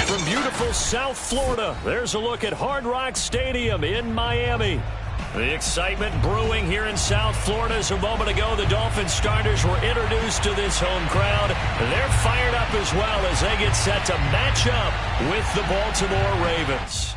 From beautiful South Florida, there's a look at Hard Rock Stadium in Miami. The excitement brewing here in South Florida as a moment ago the Dolphins starters were introduced to this home crowd. They're fired up as well as they get set to match up with the Baltimore Ravens.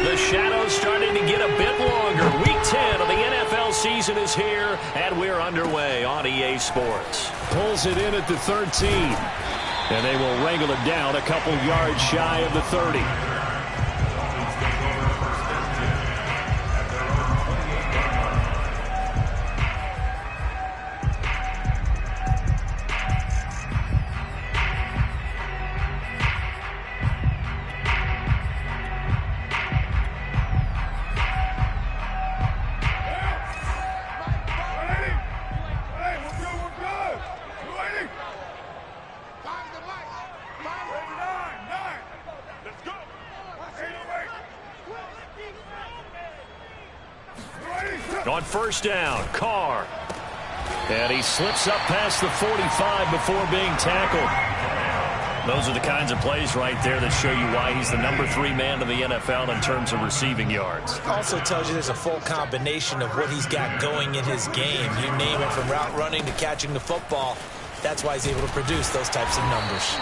The shadow's starting to get a bit longer. Week 10 of the NFL season is here, and we're underway on EA Sports. Pulls it in at the 13. And they will wrangle it down a couple yards shy of the 30. On first down, Carr. And he slips up past the 45 before being tackled. Those are the kinds of plays right there that show you why he's the number 3 man in the NFL in terms of receiving yards. Also tells you there's a full combination of what he's got going in his game. You name it, from route running to catching the football. That's why he's able to produce those types of numbers.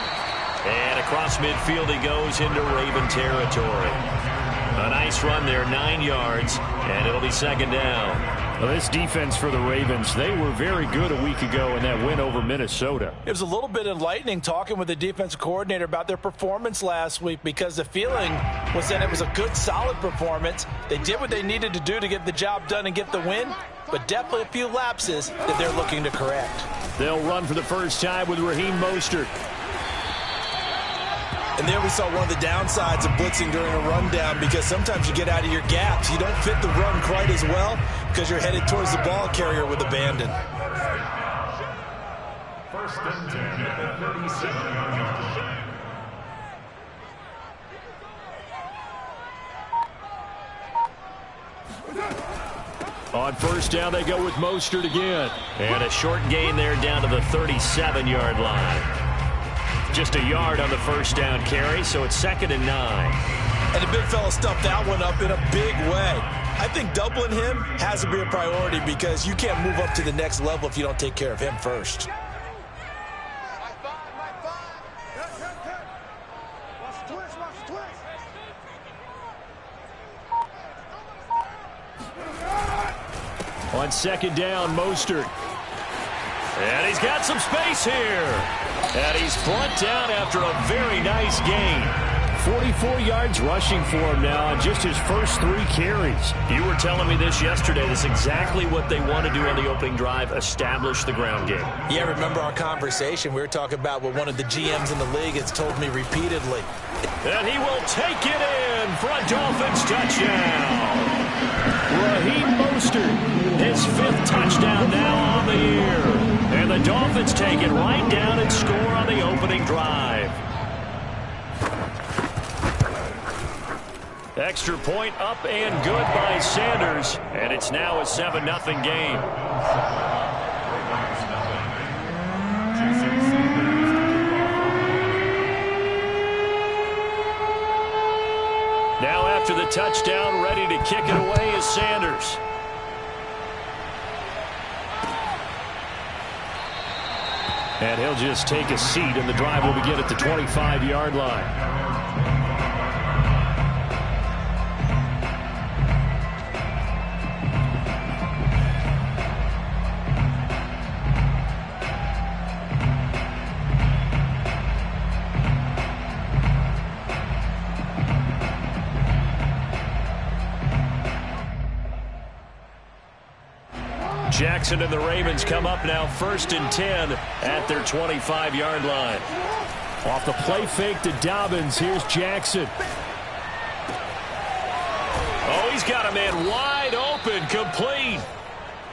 And across midfield he goes into Raven territory. A nice run there, 9 yards, and it'll be second down. Well, this defense for the Ravens, they were very good a week ago in that win over Minnesota. It was a little bit enlightening talking with the defensive coordinator about their performance last week, because the feeling was that it was a good, solid performance. They did what they needed to do to get the job done and get the win, but definitely a few lapses that they're looking to correct. They'll run for the first time with Raheem Mostert. And there we saw one of the downsides of blitzing during a rundown, because sometimes you get out of your gaps. You don't fit the run quite as well because you're headed towards the ball carrier with abandon. First and 10 at the 37-yard line. On first down, they go with Mostert again. And a short gain there down to the 37-yard line. Just a yard on the first down carry, so it's second and 9. And the big fella stuffed that one up in a big way. I think doubling him has to be a priority, because you can't move up to the next level if you don't take care of him first. On second down, Mostert. And he's got some space here. And he's brought down after a very nice gain. 44 yards rushing for him now on just his first 3 carries. You were telling me this yesterday. That's exactly what they want to do on the opening drive, establish the ground game. Yeah, remember our conversation? We were talking about what one of the GMs in the league has told me repeatedly. And he will take it in for a Dolphins touchdown. Raheem Mostert, his 5th touchdown now on the year. And the Dolphins take it right down and score on the opening drive. Extra point up and good by Sanders. And it's now a 7-0 game. Now after the touchdown, ready to kick it away is Sanders. And he'll just take a seat, and the drive will begin at the 25-yard line. Jackson and the Ravens come up now, 1st and 10 at their 25-yard line. Off the play fake to Dobbins, here's Jackson. Oh, he's got a man wide open, complete.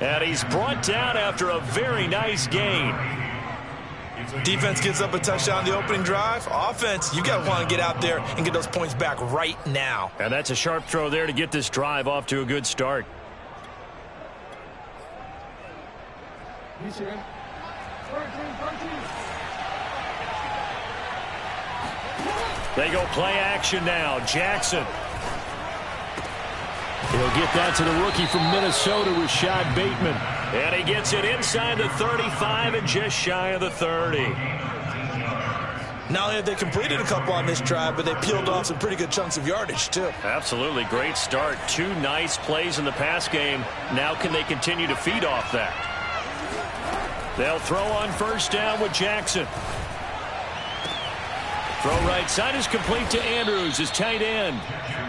And he's brought down after a very nice gain. Defense gives up a touchdown on the opening drive. Offense, you got to want to get out there and get those points back right now. And that's a sharp throw there to get this drive off to a good start. They go play action now. Jackson. He'll get that to the rookie from Minnesota, Rashad Bateman. And he gets it inside the 35 and just shy of the 30. Not only have they completed a couple on this drive, but they peeled off some pretty good chunks of yardage, too. Absolutely. Great start. 2 nice plays in the pass game. Now can they continue to feed off that? They'll throw on first down with Jackson. Throw right side is complete to Andrews, his tight end.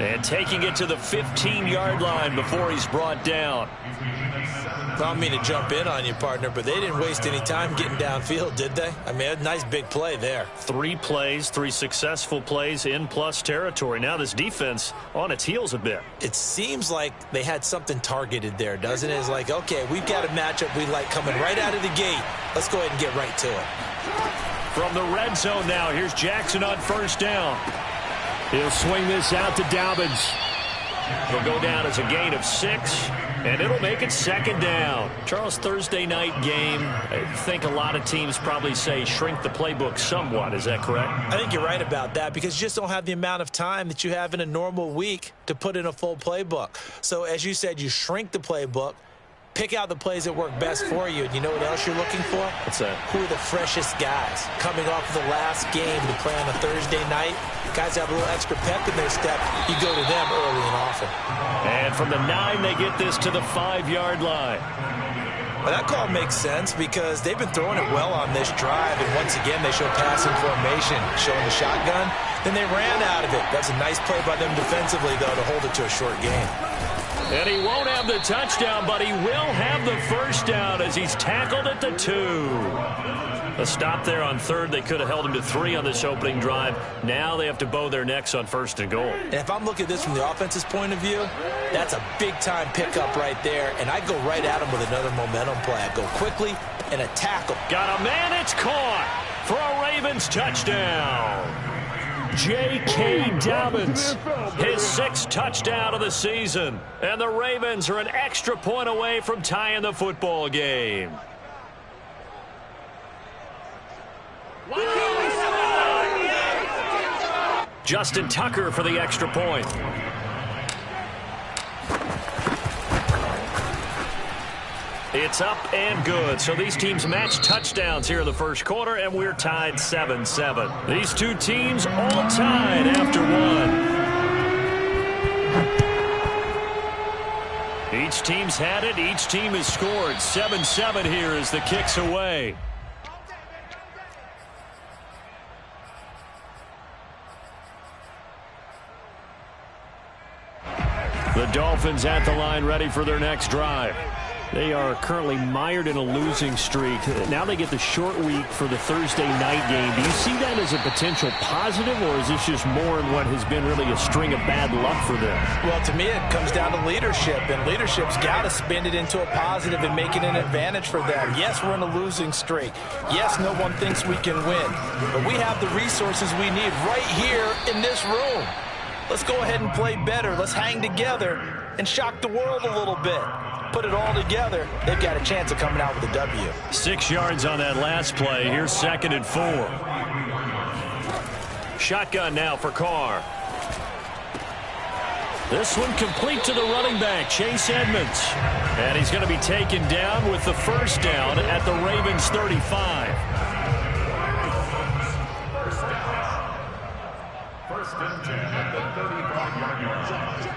And taking it to the 15-yard line before he's brought down. I don't mean to jump in on you, partner, but they didn't waste any time getting downfield, did they? I mean, a nice big play there. 3 plays, 3 successful plays in plus territory. Now this defense on its heels a bit. It seems like they had something targeted there, doesn't it? It's like, okay, we've got a matchup we like coming right out of the gate. Let's go ahead and get right to it. From the red zone now, here's Jackson on first down. He'll swing this out to Dobbins. He'll go down as a gain of 6, and it'll make it second down. Charles, Thursday night game, I think a lot of teams probably say shrink the playbook somewhat. Is that correct? I think you're right about that because you just don't have the amount of time that you have in a normal week to put in a full playbook. So as you said, you shrink the playbook, pick out the plays that work best for you. And you know what else you're looking for? What's that? Who are the freshest guys coming off of the last game to play on a Thursday night? Guys have a little extra pep in their step. You go to them early and often. And from the 9, they get this to the 5-yard line. Well, that call makes sense because they've been throwing it well on this drive. And once again, they show passing formation, showing the shotgun. Then they ran out of it. That's a nice play by them defensively, though, to hold it to a short game. And he won't have the touchdown, but he will have the first down as he's tackled at the 2. A stop there on 3rd. They could have held him to 3 on this opening drive. Now they have to bow their necks on 1st and goal. And if I'm looking at this from the offense's point of view, that's a big-time pickup right there. And I go right at him with another momentum play. I go quickly and a tackle. Got a man. It's caught for a Ravens touchdown. J.K. Dobbins, his 6th touchdown of the season. And the Ravens are an extra point away from tying the football game. Justin Tucker for the extra point. It's up and good. So these teams match touchdowns here in the first quarter, and we're tied 7-7. These two teams all tied after 1. Each team's had it. Each team has scored. 7-7 here as the kick's away. The Dolphins at the line ready for their next drive. They are currently mired in a losing streak. Now they get the short week for the Thursday night game. Do you see that as a potential positive, or is this just more in what has been really a string of bad luck for them? Well, to me, it comes down to leadership, and leadership's got to spin it into a positive and make it an advantage for them. Yes, we're in a losing streak. Yes, no one thinks we can win, but we have the resources we need right here in this room. Let's go ahead and play better. Let's hang together and shock the world a little bit. Put it all together, they've got a chance of coming out with a W. 6 yards on that last play. Here's 2nd and 4. Shotgun now for Carr. This one complete to the running back, Chase Edmonds. And he's going to be taken down with the first down at the Ravens 35. First and 10 at the 35-yard line.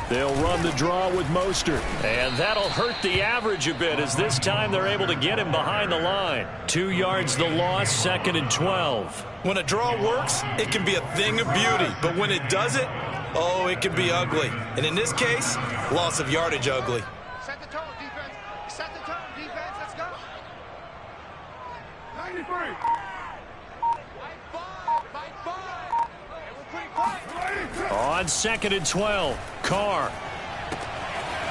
They'll run the draw with Mostert. And that'll hurt the average a bit as this time they're able to get him behind the line. 2 yards the loss, 2nd and 12. When a draw works, it can be a thing of beauty. But when it doesn't, oh, it can be ugly. And in this case, loss of yardage ugly. Set the tone, defense. Set the tone, defense. Let's go. 93. By 5. And we're pretty quiet. On 2nd and 12, Carr.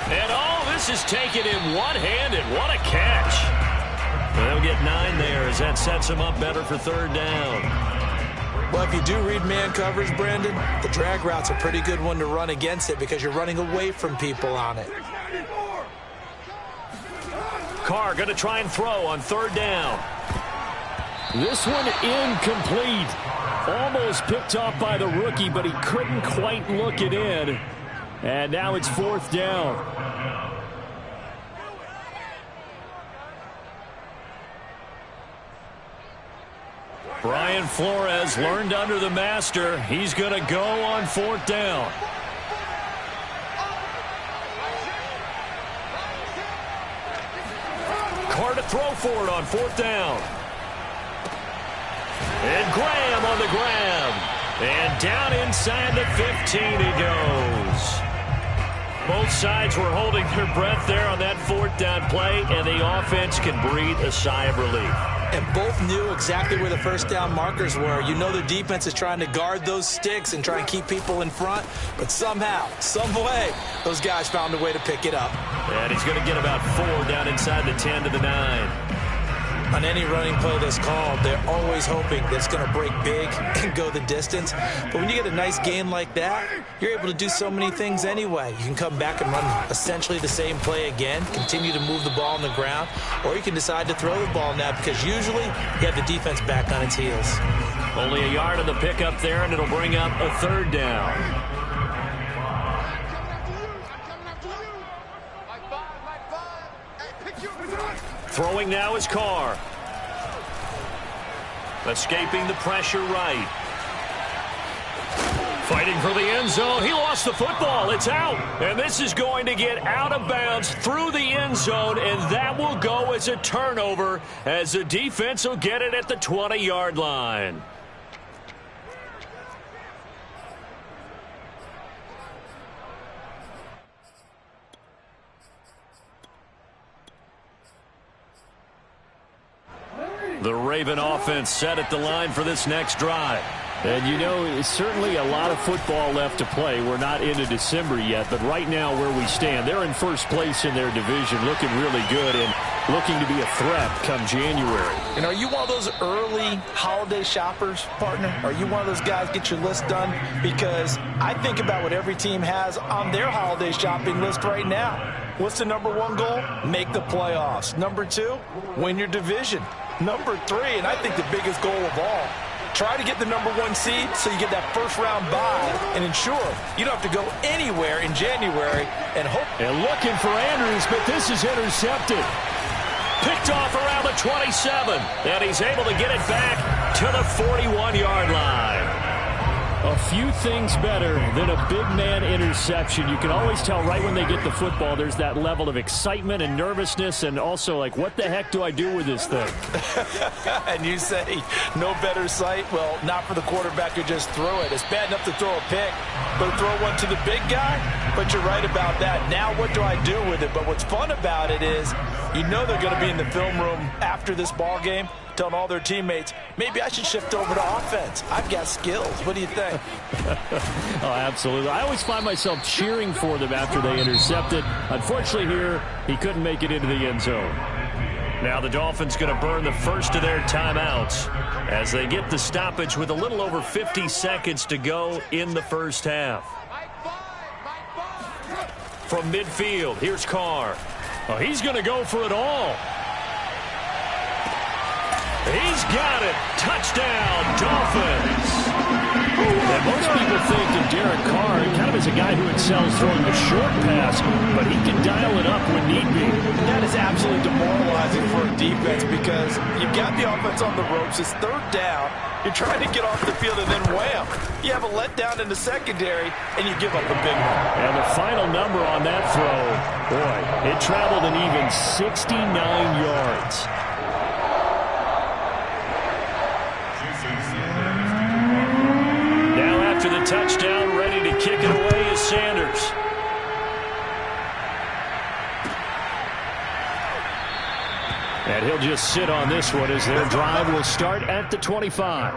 And this is taken in one-handed. What a catch. They'll get 9 there as that sets them up better for 3rd down. Well, if you do read man coverage, Brandon, the drag route's a pretty good one to run against it because you're running away from people on it. Carr going to try and throw on 3rd down. This one incomplete. Almost picked off by the rookie, but he couldn't quite look it in. And now it's 4th down. Brian Flores learned under the master. He's going to go on 4th down. Carr to throw for it on 4th down. And Graham on the grab. And down inside the 15 he goes. Both sides were holding their breath there on that 4th down play, and the offense can breathe a sigh of relief. And both knew exactly where the 1st down markers were. You know the defense is trying to guard those sticks and try and keep people in front, but somehow, some way, those guys found a way to pick it up. And he's going to get about 4 down inside the 10 to the 9. On any running play that's called, they're always hoping that it's going to break big and go the distance. But when you get a nice gain like that, you're able to do so many things anyway. You can come back and run essentially the same play again, continue to move the ball on the ground, or you can decide to throw the ball now because usually you have the defense back on its heels. Only a yard of the pickup there, and it'll bring up a 3rd down. Throwing now is Carr. Escaping the pressure right. Fighting for the end zone. He lost the football. It's out. And this is going to get out of bounds through the end zone, and that will go as a turnover as the defense will get it at the 20-yard line. The Raven offense set at the line for this next drive. And you know, it's certainly a lot of football left to play. We're not into December yet, but right now where we stand, they're in 1st place in their division, looking really good and looking to be a threat come January. And are you one of those early holiday shoppers, partner? Are you one of those guys get your list done? Because I think about what every team has on their holiday shopping list right now. What's the number 1 goal? Make the playoffs. Number 2, win your division. Number 3, and I think the biggest goal of all, try to get the number 1 seed so you get that 1st round bye and ensure you don't have to go anywhere in January and hope. And looking for Andrews, but this is intercepted. Picked off around the 27, and he's able to get it back to the 41-yard line. A few things better than a big man interception. You can always tell right when they get the football, there's that level of excitement and nervousness, and also like, what the heck do I do with this thing? And you say, no better sight? Well, not for the quarterback who just threw it. It's bad enough to throw a pick, but throw one to the big guy? But you're right about that. Now what do I do with it? But what's fun about it is, you know they're going to be in the film room after this ball game, telling all their teammates, maybe I should shift over to offense. I've got skills. What do you think? Oh, absolutely. I always find myself cheering for them after they intercept it. Unfortunately here, he couldn't make it into the end zone. Now the Dolphins going to burn the first of their timeouts as they get the stoppage with a little over 50 seconds to go in the 1st half. From midfield, here's Carr. Oh, he's going to go for it all. He's got it. Touchdown, Dolphins. And most people think of Derek Carr kind of as a guy who excels throwing the short pass, but he can dial it up when need be. That is absolutely demoralizing for a defense because you've got the offense on the ropes. It's 3rd down. You're trying to get off the field, and then wham, you have a letdown in the secondary, and you give up a big one. And the final number on that throw, boy, it traveled an even 69 yards. To the touchdown, ready to kick it away is Sanders. And he'll just sit on this one as their drive will start at the 25.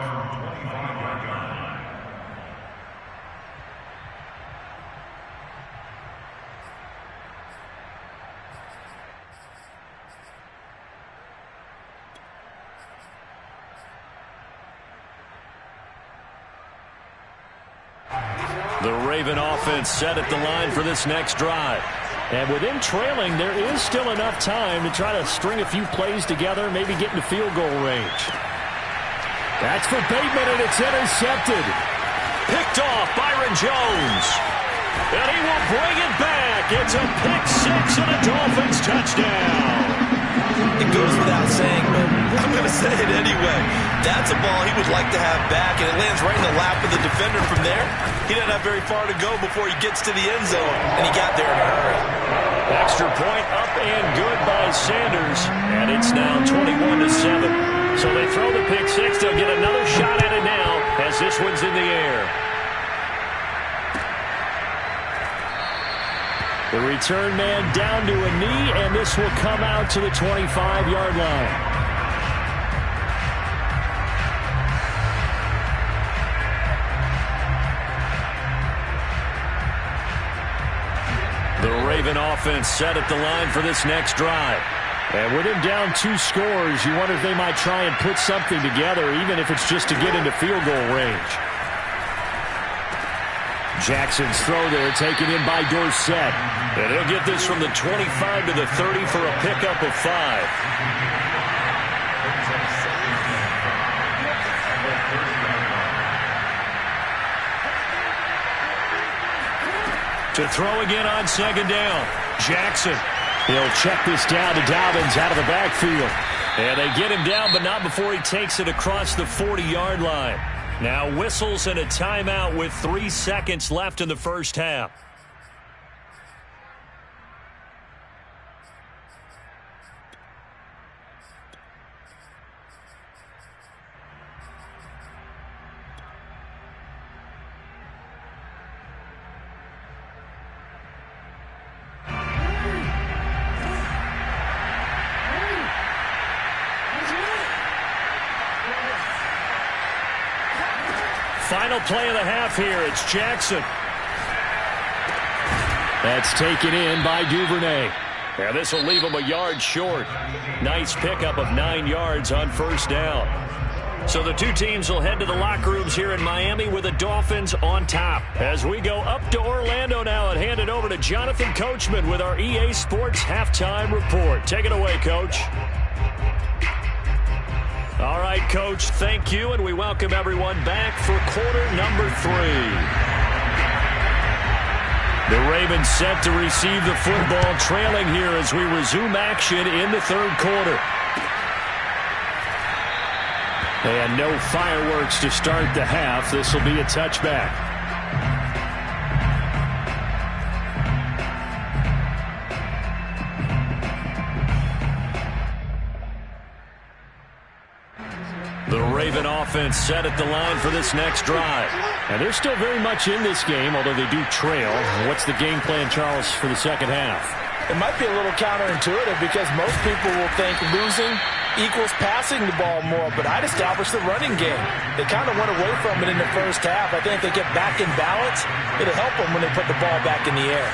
The Raven offense set at the line for this next drive. And with them trailing, there is still enough time to try to string a few plays together, maybe get into field goal range. That's for Bateman, and it's intercepted. Picked off Byron Jones. And he will bring it back. It's a pick six and a Dolphins touchdown. It goes without saying, but I'm going to say it anyway. That's a ball he would like to have back, and it lands right in the lap of the defender from there. He doesn't have very far to go before he gets to the end zone, and he got there in a hurry. Extra point up and good by Sanders, and it's now 21-7. So they throw the pick six. They'll get another shot at it now as this one's in the air. The return man down to a knee, and this will come out to the 25-yard line. The Raven offense set at the line for this next drive. And with him down 2 scores, you wonder if they might try and put something together, even if it's just to get into field goal range. Jackson's throw there taken in by Dorsett. And he'll get this from the 25 to the 30 for a pickup of 5. To throw again on second down. Jackson. He'll check this down to Dobbins out of the backfield. And they get him down, but not before he takes it across the 40-yard line. Now whistles and a timeout with 3 seconds left in the first half. Final play of the half here. It's Jackson. That's taken in by Duvernay. Yeah, this will leave him a yard short. Nice pickup of 9 yards on first down. So the two teams will head to the locker rooms here in Miami with the Dolphins on top. As we go up to Orlando now and hand it over to Jonathan Coachman with our EA Sports Halftime Report. Take it away, Coach. All right, Coach, thank you, and we welcome everyone back for quarter number 3. The Ravens set to receive the football, trailing here as we resume action in the third quarter. And no fireworks to start the half. This will be a touchback. The Raven offense set at the line for this next drive. And they're still very much in this game, although they do trail. What's the game plan, Charles, for the second half? It might be a little counterintuitive because most people will think losing equals passing the ball more, but I'd establish the running game. They kind of went away from it in the first half. I think if they get back in balance, it'll help them when they put the ball back in the air.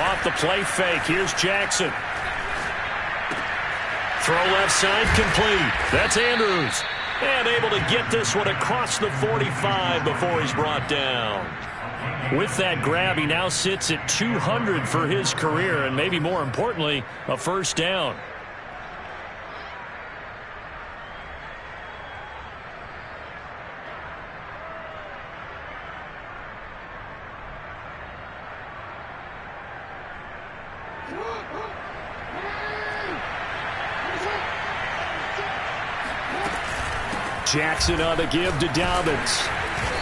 Off the play fake, here's Jackson. Throw left side complete. That's Andrews. And able to get this one across the 45 before he's brought down. With that grab, he now sits at 200 for his career, and maybe more importantly, a first down. Jackson on the give to Dobbins.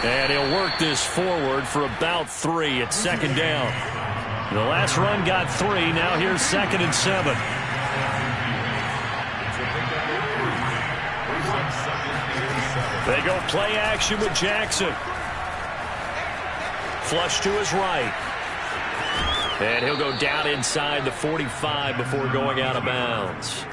And he'll work this forward for about 3 at second down. The last run got 3. Now here's 2nd and 7. They go play action with Jackson. Flush to his right. And he'll go down inside the 45 before going out of bounds.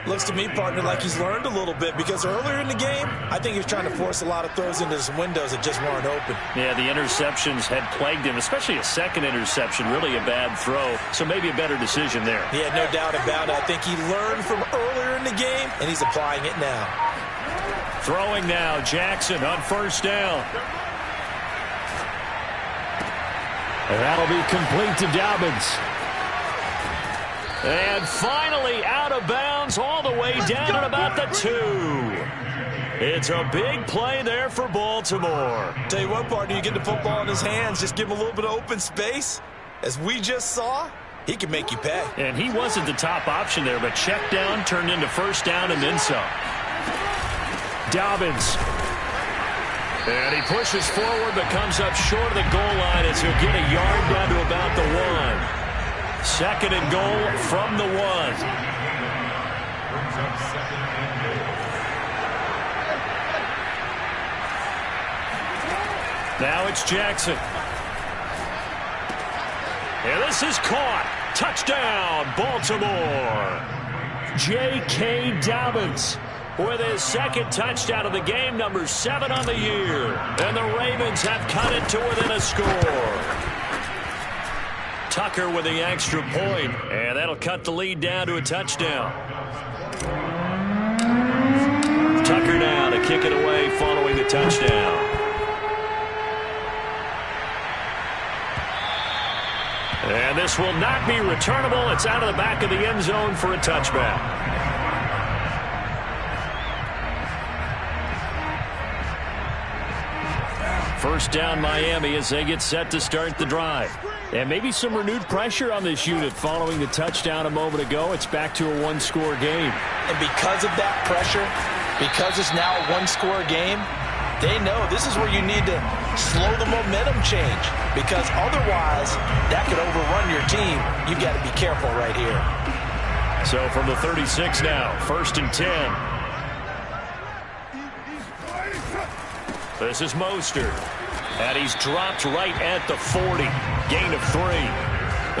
Looks to me, partner, like he's learned a little bit because earlier in the game, I think he was trying to force a lot of throws into some windows that just weren't open. Yeah, the interceptions had plagued him, especially a second interception, really a bad throw. So maybe a better decision there. Yeah, no doubt about it. I think he learned from earlier in the game, and he's applying it now. Throwing now, Jackson on first down. And that'll be complete to Dobbins. And finally out of bounds all the way down at about the 2. It's a big play there for Baltimore. Tell you what, partner, you get the football in his hands, just give him a little bit of open space. As we just saw, he can make you pay. And he wasn't the top option there, but check down turned into first down and then some. Dobbins. And he pushes forward but comes up short of the goal line as he'll get a yard down to about the 1. Second and goal from the 1. Now it's Jackson. And this is caught. Touchdown, Baltimore. J.K. Dobbins with his second touchdown of the game, number 7 on the year. And the Ravens have cut it to within a score. Tucker with the extra point, and that'll cut the lead down to a touchdown. Tucker now to kick it away following the touchdown. And this will not be returnable. It's out of the back of the end zone for a touchback. First down Miami as they get set to start the drive. And maybe some renewed pressure on this unit following the touchdown a moment ago. It's back to a one-score game. And because of that pressure, because it's now a one-score game, they know this is where you need to slow the momentum change, because otherwise that could overrun your team. You've got to be careful right here. So from the 36 now, first and 10. This is Mostert. And he's dropped right at the 40. Gain of 3.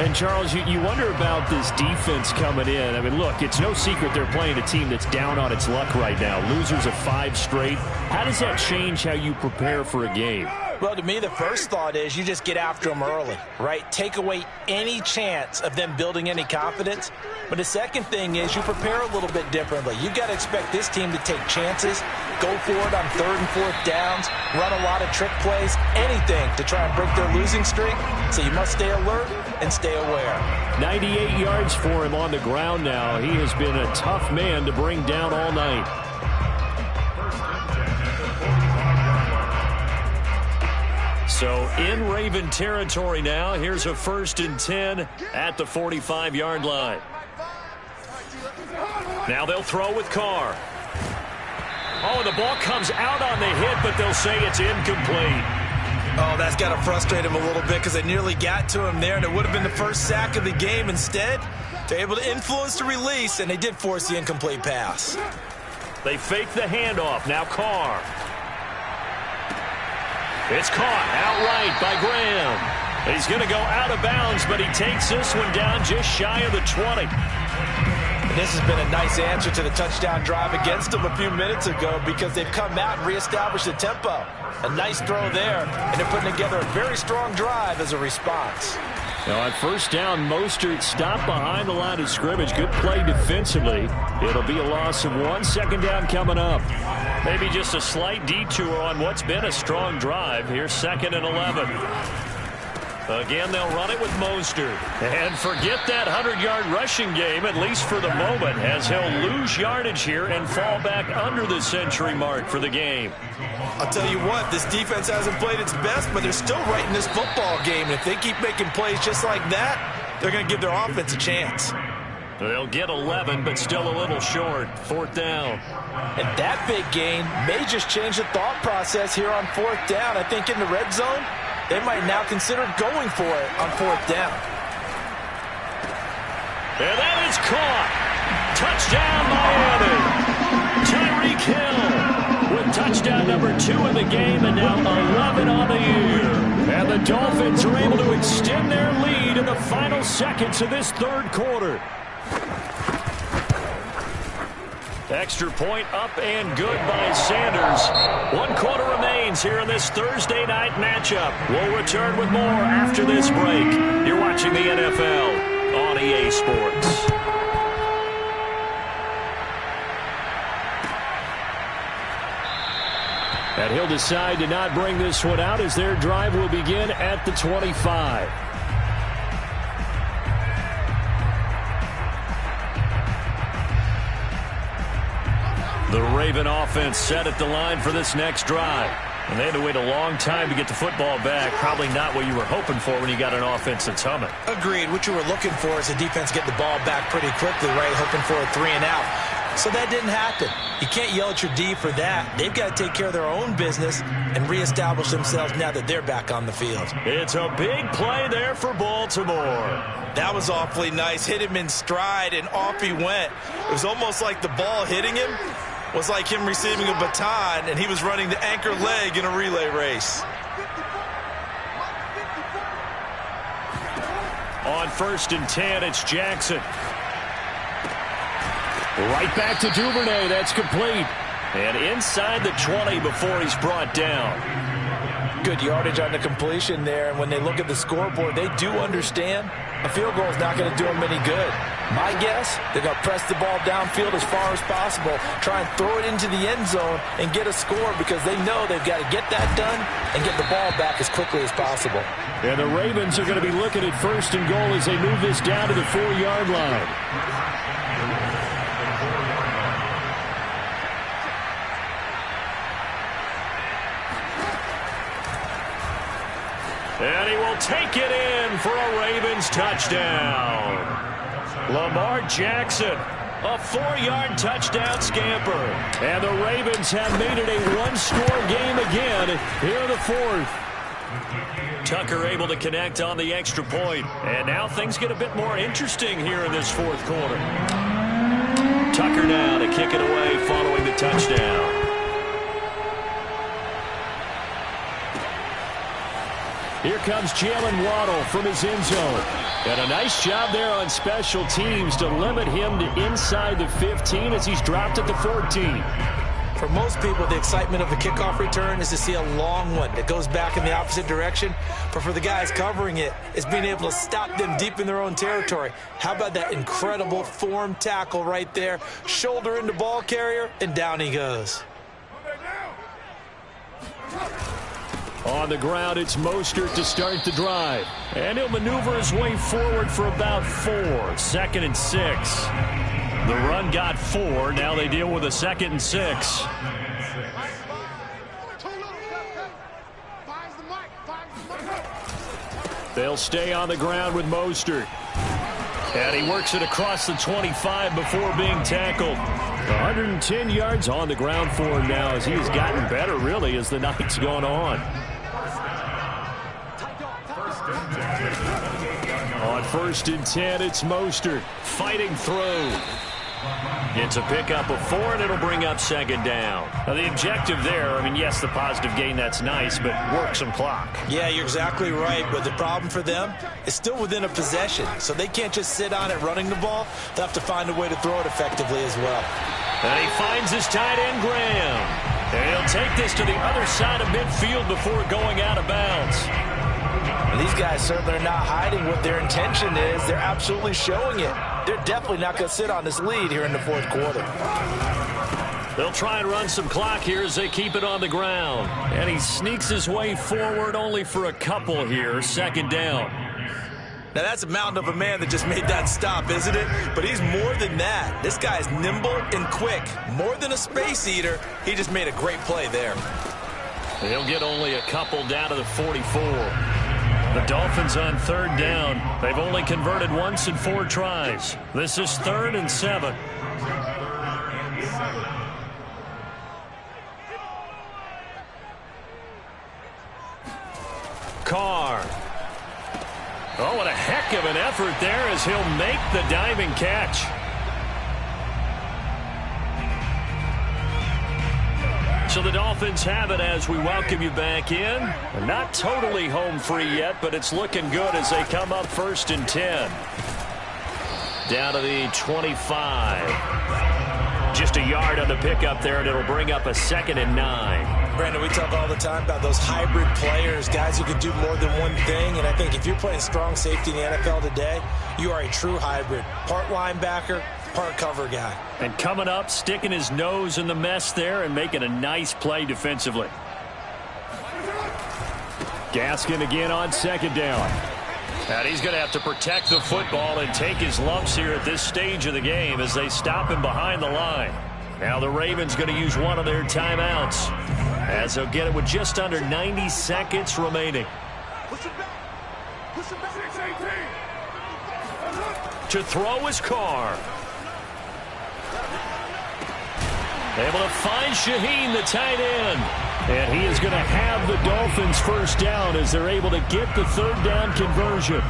And, Charles, you wonder about this defense coming in. I mean, look, it's no secret they're playing a team that's down on its luck right now. Losers of 5 straight. How does that change how you prepare for a game? Well, to me, the first thought is you just get after them early, right? Take away any chance of them building any confidence. But the second thing is you prepare a little bit differently. You've got to expect this team to take chances, go for it on 3rd and 4th downs, run a lot of trick plays, anything to try and break their losing streak. So you must stay alert and stay aware. 98 yards for him on the ground now. He has been a tough man to bring down all night. So in Raven territory now. Here's a 1st and 10 at the 45-yard line. Now they'll throw with Carr. Oh, the ball comes out on the hit, but they'll say it's incomplete. Oh, that's got to frustrate him a little bit because they nearly got to him there, and it would have been the first sack of the game. Instead, they're able to influence the release, and they did force the incomplete pass. They fake the handoff. Now Carr. It's caught outright by Graham. He's going to go out of bounds, but he takes this one down just shy of the 20. This has been a nice answer to the touchdown drive against them a few minutes ago because they've come out and reestablished the tempo. A nice throw there, and they're putting together a very strong drive as a response. Now on first down, Mostert stopped behind the line of scrimmage. Good play defensively. It'll be a loss of 1. Second down coming up. Maybe just a slight detour on what's been a strong drive. Here's 2nd and 11. Again, they'll run it with Mostert. And forget that 100-yard rushing game, at least for the moment, as he'll lose yardage here and fall back under the century mark for the game. I'll tell you what, this defense hasn't played its best, but they're still right in this football game. And if they keep making plays just like that, they're going to give their offense a chance. They'll get 11, but still a little short. 4th down. And that big gain may just change the thought process here on 4th down. I think in the red zone, they might now consider going for it on 4th down. And that is caught. Touchdown, Miami. Tyreek Hill with touchdown number 2 in the game, and now 11 on the year. And the Dolphins are able to extend their lead in the final seconds of this 3rd quarter. Extra point up and good by Sanders. 1 quarter remains here in this Thursday night matchup. We'll return with more after this break. You're watching the NFL on EA Sports. And he'll decide to not bring this one out as their drive will begin at the 25. The Raven offense set at the line for this next drive. And they had to wait a long time to get the football back. Probably not what you were hoping for when you got an offense that's humming. Agreed. What you were looking for is the defense get the ball back pretty quickly, right? Hoping for a 3 and out. So that didn't happen. You can't yell at your D for that. They've got to take care of their own business and reestablish themselves now that they're back on the field. It's a big play there for Baltimore. That was awfully nice. Hit him in stride, and off he went. It was almost like the ball hitting him was like him receiving a baton, and he was running the anchor leg in a relay race. On 1st and 10, it's Jackson. Right back to Duvernay. That's complete. And inside the 20 before he's brought down. Good yardage on the completion there. And when they look at the scoreboard, they do understand a field goal is not going to do them any good. My guess, they're going to press the ball downfield as far as possible, try and throw it into the end zone and get a score because they know they've got to get that done and get the ball back as quickly as possible. And the Ravens are going to be looking at 1st and goal as they move this down to the 4-yard line. And he will take it in for a Ravens touchdown. Lamar Jackson, a 4-yard touchdown scamper. And the Ravens have made it a one-score game again here in the 4th. Tucker able to connect on the extra point. And now things get a bit more interesting here in this 4th quarter. Tucker now to kick it away following the touchdown. Here comes Jalen Waddle from his end zone. And a nice job there on special teams to limit him to inside the 15 as he's dropped at the 14. For most people, the excitement of the kickoff return is to see a long one that goes back in the opposite direction. But for the guys covering it, it's being able to stop them deep in their own territory. How about that incredible form tackle right there? Shoulder into ball carrier, and down he goes. On the ground, it's Mostert to start the drive. And he'll maneuver his way forward for about 4. 2nd and 6. The run got 4. Now they deal with a 2nd and 6. They'll stay on the ground with Mostert. And he works it across the 25 before being tackled. 110 yards on the ground for him now as he has gotten better, really, as the night's gone on. On 1st and 10, it's Mostert fighting through. It's a pickup of 4, and it'll bring up 2nd down. Now, the objective there, I mean, yes, the positive gain, that's nice, but work some clock. Yeah, you're exactly right, but the problem for them is still within a possession, so they can't just sit on it running the ball. They'll have to find a way to throw it effectively as well. And he finds his tight end, Graham. And he'll take this to the other side of midfield before going out of bounds. And these guys certainly are not hiding what their intention is. They're absolutely showing it. They're definitely not going to sit on this lead here in the 4th quarter. They'll try and run some clock here as they keep it on the ground. And he sneaks his way forward only for a couple here. 2nd down. Now, that's a mountain of a man that just made that stop, isn't it? But he's more than that. This guy's nimble and quick. More than a space eater, he just made a great play there. He'll get only a couple down to the 44. The Dolphins on 3rd down. They've only converted once in 4 tries. This is 3rd and 7. Carr. Oh, what a heck of an effort there as he'll make the diving catch. So the Dolphins have it as we welcome you back in. Not totally home free yet, but it's looking good as they come up 1st and 10. Down to the 25. Just a yard on the pickup there, and it'll bring up a 2nd and 9. Brandon, we talk all the time about those hybrid players, guys who can do more than one thing. And I think if you're playing strong safety in the NFL today, you are a true hybrid. Part linebacker, part cover guy. And coming up, sticking his nose in the mess there and making a nice play defensively. Gaskin again on second down. And he's going to have to protect the football and take his lumps here at this stage of the game as they stop him behind the line. Now the Ravens going to use one of their timeouts as they'll get it with just under 90 seconds remaining. To throw is Carr. Able to find Shaheen, the tight end. And he is going to have the Dolphins first down as they're able to get the third down conversion.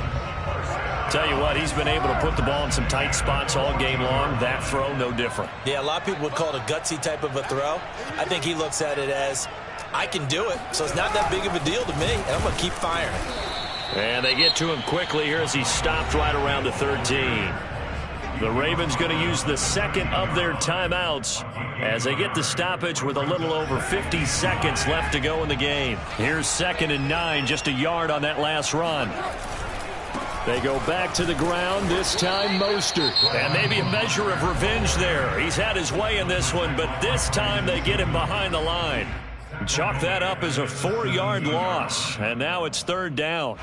Tell you what, he's been able to put the ball in some tight spots all game long. That throw, no different. Yeah, a lot of people would call it a gutsy type of a throw. I think he looks at it as, I can do it, so it's not that big of a deal to me, and I'm going to keep firing. And they get to him quickly here as he stopped right around the 13. The Ravens going to use the second of their timeouts as they get the stoppage with a little over 50 seconds left to go in the game. Here's 2nd and 9, just a yard on that last run. They go back to the ground, this time Mostert. And maybe a measure of revenge there. He's had his way in this one, but this time they get him behind the line. Chalk that up as a 4-yard loss, and now it's 3rd down.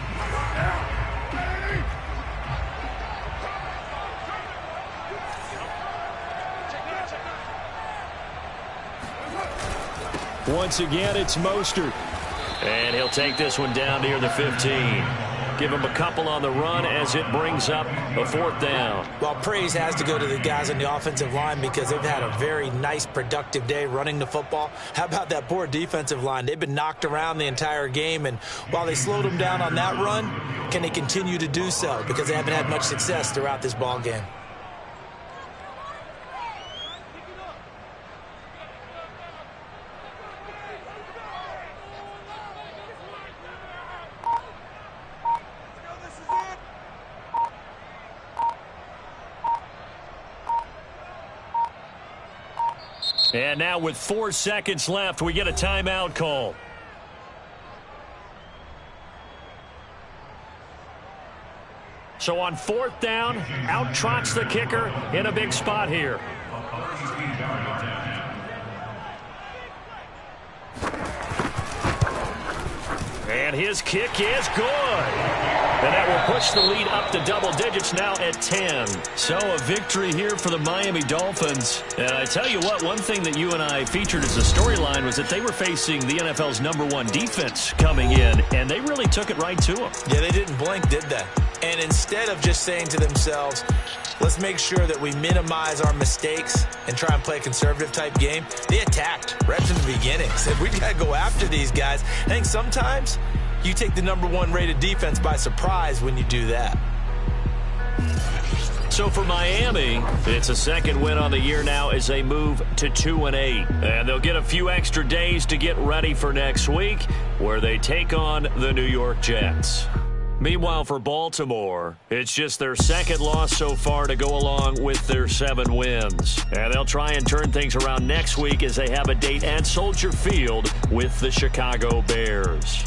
Once again, it's Mostert. And he'll take this one down near the 15. Give him a couple on the run as it brings up a 4th down. Well, praise has to go to the guys on the offensive line because they've had a very nice, productive day running the football. How about that poor defensive line? They've been knocked around the entire game, and while they slowed them down on that run, can they continue to do so? Because they haven't had much success throughout this ball game. And now with 4 seconds left, we get a timeout call. So on 4th down, out trots the kicker in a big spot here. And his kick is good. And that will push the lead up to double digits now at 10. So a victory here for the Miami Dolphins. And I tell you what, one thing that you and I featured as a storyline was that they were facing the NFL's #1 defense coming in, and they really took it right to them. Yeah, they didn't blink, did they? And instead of just saying to themselves, let's make sure that we minimize our mistakes and try and play a conservative type game, they attacked right from the beginning. Said, we got to go after these guys. I think sometimes you take the #1 rated defense by surprise when you do that. So for Miami, it's a 2nd win on the year now as they move to 2-8. And they'll get a few extra days to get ready for next week, where they take on the New York Jets. Meanwhile, for Baltimore, it's just their 2nd loss so far to go along with their 7 wins. And they'll try and turn things around next week as they have a date at Soldier Field with the Chicago Bears.